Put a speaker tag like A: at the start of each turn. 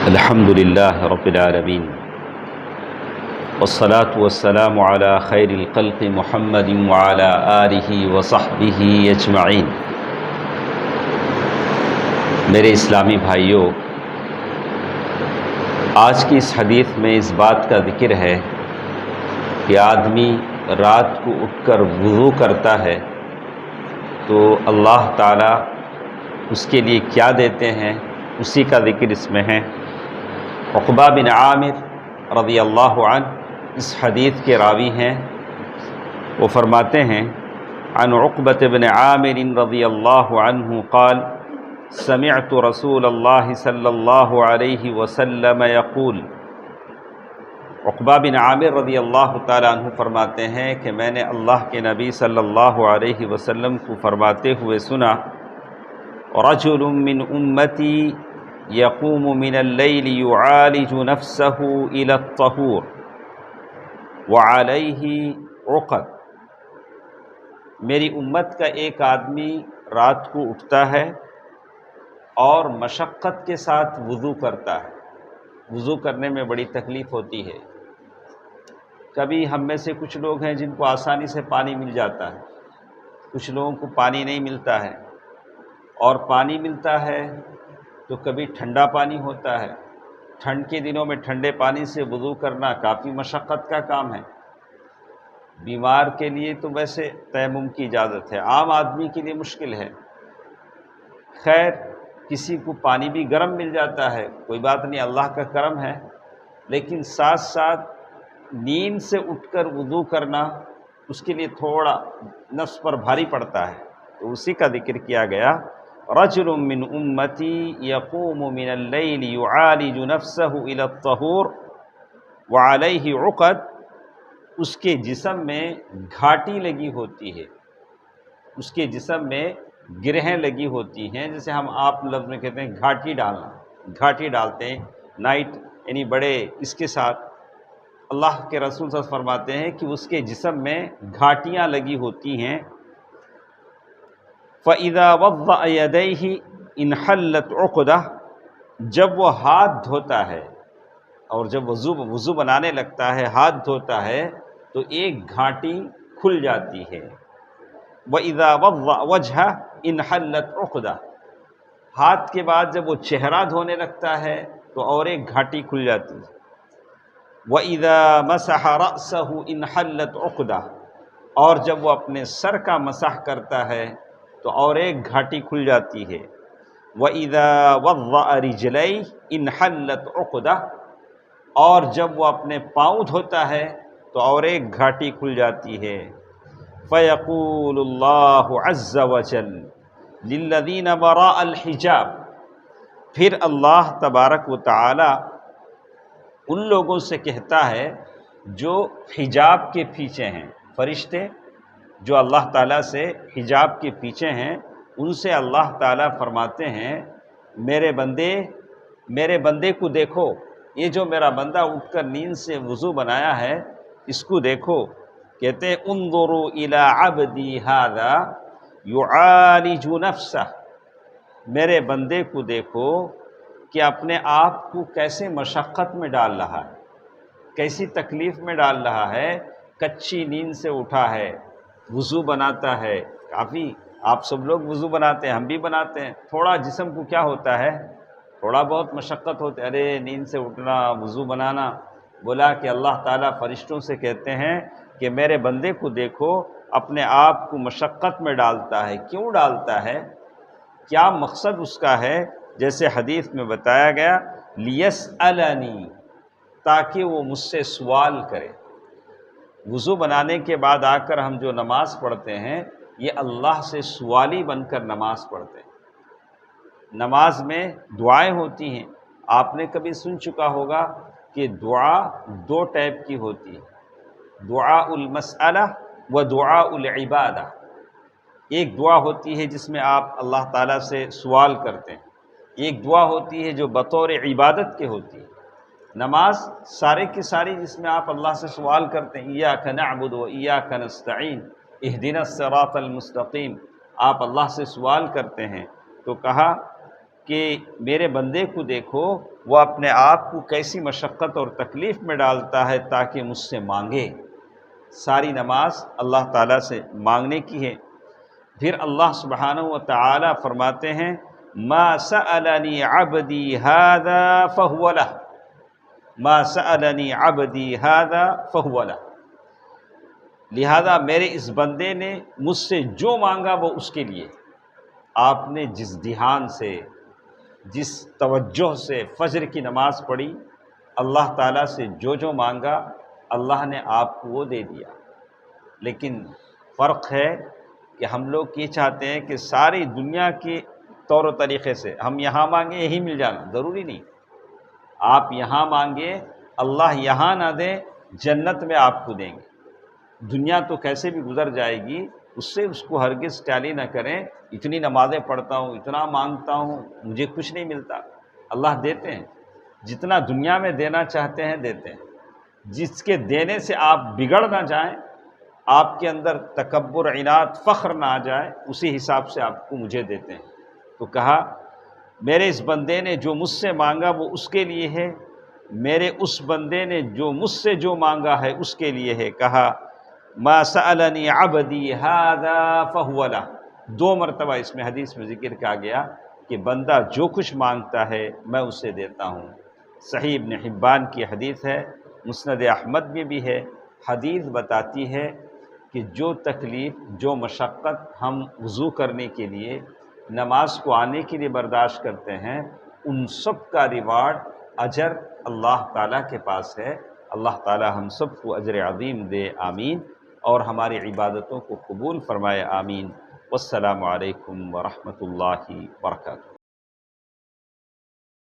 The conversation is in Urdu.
A: الحمد لله رب العالمين والصلاة والسلام على خير الخلق محمد وعلى آله وصحبه اجمعین۔ میرے اسلامی بھائیوں، آج کی اس حدیث میں اس بات کا ذکر ہے کہ آدمی رات کو اٹھ کر وضو کرتا ہے تو اللہ تعالیٰ اس کے لیے کیا دیتے ہیں، اسی کا ذکر اس میں ہے۔ عقبہ بن عامر رضی اللہ عنہ اس حدیث کے راوی ہیں۔ وہ فرماتے ہیں عن عقبۃ بن عامر رضی اللہ عنہ قال سمعت رسول اللہ صلی اللہ علیہ وسلم یقول۔ عقبہ بن عامر رضی اللہ تعالیٰ عنہ فرماتے ہیں کہ میں نے اللہ کے نبی صلی اللہ علیہ وسلم کو فرماتے ہوئے سنا، رجل من امتی یقوم من اللیل یعالج نفسه الى الطہور وعلیہ عقد۔ میری امت کا ایک آدمی رات کو اٹھتا ہے اور مشقت کے ساتھ وضو کرتا ہے۔ وضو کرنے میں بڑی تکلیف ہوتی ہے۔ کبھی ہم میں سے کچھ لوگ ہیں جن کو آسانی سے پانی مل جاتا ہے، کچھ لوگوں کو پانی نہیں ملتا ہے، اور پانی ملتا ہے تو کبھی ٹھنڈا پانی ہوتا ہے۔ ٹھنڈ کے دنوں میں ٹھنڈے پانی سے وضو کرنا کافی مشقت کا کام ہے۔ بیمار کے لیے تو ویسے تیمم کی اجازت ہے، عام آدمی کے لیے مشکل ہے۔ خیر، کسی کو پانی بھی گرم مل جاتا ہے، کوئی بات نہیں، اللہ کا کرم ہے، لیکن ساتھ ساتھ نیند سے اٹھ کر وضو کرنا اس کے لیے تھوڑا نفس پر بھاری پڑتا ہے، تو اسی کا ذکر کیا گیا۔ رجل من امتی یقوم من اللیل یعالج نفسہ الی الطہور وعلیہ عقد۔ اس کے جسم میں گھاٹی لگی ہوتی ہے، اس کے جسم میں گرہیں لگی ہوتی ہیں، جیسے ہم آپ لفظ میں کہتے ہیں گھاٹی ڈالنا، گھاٹی ڈالتے ہیں نائٹ، یعنی بڑے اس کے ساتھ۔ اللہ کے رسول صلی اللہ علیہ وسلم فرماتے ہیں کہ اس کے جسم میں گھاٹیاں لگی ہوتی ہیں۔ فَإِذَا وَضَّأَ يَدَيْهِ انْحَلَّتْ عُقْدَةٌ، جب وہ ہاتھ دھوتا ہے اور جب وضو بنانے لگتا ہے، ہاتھ دھوتا ہے تو ایک گھاٹی کھل جاتی ہے۔ وَإِذَا وَضَّأَ وَجْهَهُ انْحَلَّتْ عُقْدَةٌ، ہاتھ کے بعد جب وہ چہرہ دھونے لگتا ہے تو اور ایک گھاٹی کھل جاتی ہے۔ وَإِذَا مَسَحَ رَأْسَهُ انْحَلَّتْ عُقْدَةٌ، اور جب وہ اپنے سر کا مسح کرتا ہے تو اور ایک گھاٹی کھل جاتی ہے۔ وَإِذَا وَضَّأَ رِجْلَيْهِ انْحَلَّتْ عُقْدَةٌ، اور جب وہ اپنے پاؤں دھوتا ہے تو اور ایک گھاٹی کھل جاتی ہے۔ فَيَقُولُ اللَّهُ عَزَّ وَجَلَّ لِلَّذِينَ وَرَاءَ الْحِجَابِ، پھر اللہ تبارک و تعالی ان لوگوں سے کہتا ہے جو حجاب کے پیچھے ہیں، فرشتے جو اللہ تعالیٰ سے حجاب کے پیچھے ہیں، ان سے اللہ تعالیٰ فرماتے ہیں میرے بندے کو دیکھو، یہ جو میرا بندہ اٹھ کر نیند سے وضو بنایا ہے اس کو دیکھو۔ کہتے ہیں انظروا الی عبدی ھذا یعالج نفسہ، میرے بندے کو دیکھو کہ اپنے آپ کو کیسے مشقت میں ڈال رہا ہے، کیسی تکلیف میں ڈال رہا ہے۔ کچی نیند سے اٹھا ہے، وضو بناتا ہے، کافی آپ سب لوگ وضو بناتے ہیں، ہم بھی بناتے ہیں، تھوڑا جسم کو کیا ہوتا ہے، تھوڑا بہت مشقت ہوتی ہے، ارے نیند سے اٹھنا، وضو بنانا۔ بولا کہ اللہ تعالیٰ فرشتوں سے کہتے ہیں کہ میرے بندے کو دیکھو اپنے آپ کو مشقت میں ڈالتا ہے، کیوں ڈالتا ہے، کیا مقصد اس کا ہے؟ جیسے حدیث میں بتایا گیا لیسألنی، تاکہ وہ مجھ سے سوال کرے۔ وضو بنانے کے بعد آ کر ہم جو نماز پڑھتے ہیں یہ اللہ سے سوالی بن کر نماز پڑھتے ہیں۔ نماز میں دعائیں ہوتی ہیں، آپ نے کبھی سن چکا ہوگا کہ دعا دو ٹائپ کی ہوتی ہے، دعاء المسئلہ و دعاء العبادہ۔ ایک دعا ہوتی ہے جس میں آپ اللہ تعالیٰ سے سوال کرتے ہیں، ایک دعا ہوتی ہے جو بطور عبادت کے ہوتی ہے۔ نماز سارے کی ساری جس میں آپ اللہ سے سوال کرتے ہیں، ایاک نعبد و ایاک نستعین اہدنا الصراط المستقیم، آپ اللہ سے سوال کرتے ہیں۔ تو کہا کہ میرے بندے کو دیکھو وہ اپنے آپ کو کیسی مشقت اور تکلیف میں ڈالتا ہے تاکہ مجھ سے مانگے۔ ساری نماز اللہ تعالیٰ سے مانگنے کی ہے۔ پھر اللہ سبحانہ و تعالیٰ فرماتے ہیں ما سألنی عبدی ھذا فہو لہ، ما سألنی عبدی ھذا فہو لہ، لہذا میرے اس بندے نے مجھ سے جو مانگا وہ اس کے لیے۔ آپ نے جس دھیان سے، جس توجہ سے فجر کی نماز پڑھی، اللہ تعالیٰ سے جو جو مانگا اللہ نے آپ کو وہ دے دیا۔ لیکن فرق ہے کہ ہم لوگ یہ چاہتے ہیں کہ ساری دنیا کے طور و طریقے سے ہم یہاں مانگیں یہی مل جانا، ضروری نہیں۔ آپ یہاں مانگے اللہ یہاں نہ دیں، جنت میں آپ کو دیں گے۔ دنیا تو کیسے بھی گزر جائے گی، اس سے اس کو ہرگز ٹیلی نہ کریں اتنی نمازیں پڑھتا ہوں، اتنا مانگتا ہوں، مجھے کچھ نہیں ملتا۔ اللہ دیتے ہیں، جتنا دنیا میں دینا چاہتے ہیں دیتے ہیں۔ جس کے دینے سے آپ بگڑ نہ جائیں، آپ کے اندر تکبر، عناد، فخر نہ آ جائے، اسی حساب سے آپ کو مجھے دیتے ہیں۔ تو کہا میرے اس بندے نے جو مجھ سے مانگا وہ اس کے لیے ہے، میرے اس بندے نے جو مجھ سے جو مانگا ہے اس کے لیے ہے۔ کہا ما سألنی عبدی ھذا فہو لہ، 2 مرتبہ اس میں حدیث میں ذکر کیا گیا کہ بندہ جو کچھ مانگتا ہے میں اسے دیتا ہوں۔ صحیح ابن حبان کی حدیث ہے، مسند احمد میں بھی ہے۔ حدیث بتاتی ہے کہ جو تکلیف، جو مشقت ہم وضو کرنے کے لیے، نماز کو آنے کے لیے برداشت کرتے ہیں، ان سب کا ریوارڈ، اجر اللہ تعالیٰ کے پاس ہے۔ اللہ تعالیٰ ہم سب کو اجر عظیم دے، آمین، اور ہماری عبادتوں کو قبول فرمائے، آمین۔ والسلام علیکم ورحمۃ اللہ وبرکاتہ۔